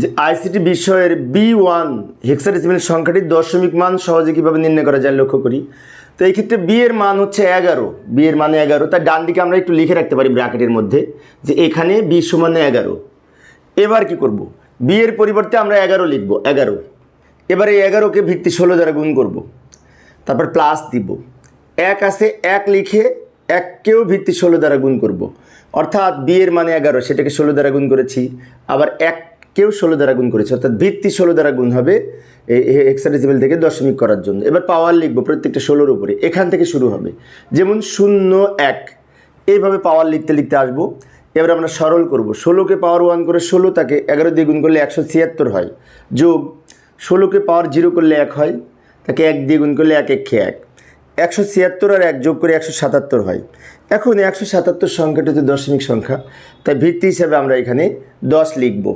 যে আইসিটি বিষয়ের B1 hexadecimal সংখ্যাটির দশমিক মান সহজে কীভাবে নির্ণয় করা যায় লক্ষ্য করি। তো এই ক্ষেত্রে বি এর মান হচ্ছে 11, বি এর মানে 11, তার ডান দিকে আমরা একটু লিখে রাখতে পারি ব্র্যাকেটের মধ্যে যে এখানে বি সমান 11। এবার কি করব, বি এর পরিবর্তে আমরা 11 লিখব, 11। এবার এই 11কে ভিত্তি 16 দ্বারা গুণ করব, তারপর প্লাস দিব। 1 আছে, 1 লিখে 1কেও ভিত্তি 16 দ্বারা গুণ করব, অর্থাৎ বি এর মানে 11, সেটাকে 16 দ্বারা গুণ করেছি, আবার 1কেও 16 দ্বারা গুণ করেছি, অর্থাৎ ভিত্তি 16 দ্বারা গুণ হবে এই হেক্সাডেসিমাল থেকে দশমিক করার জন্য। এবার পাওয়ার লিখব প্রত্যেকটা 16-র উপরে, এখান থেকে শুরু হবে, যেমন 0 1, এইভাবে পাওয়ার লিখতে লিখতে আসবো। এবার আমরা সরল করব, 16কে পাওয়ার 1 করে 16, তাকে 11 দিয়ে গুণ করলে 176 হয়, যোগ 16কে পাওয়ার 0 করলে 1 হয়, তাকে 1 দিয়ে গুণ করলে 1 1 1, 176 আর 1 যোগ করে 177 হয়। এখন 177 সংখ্যাটি তো দশমিক সংখ্যা, তাই ভিত্তি হিসাবে আমরা এখানে 10 লিখব।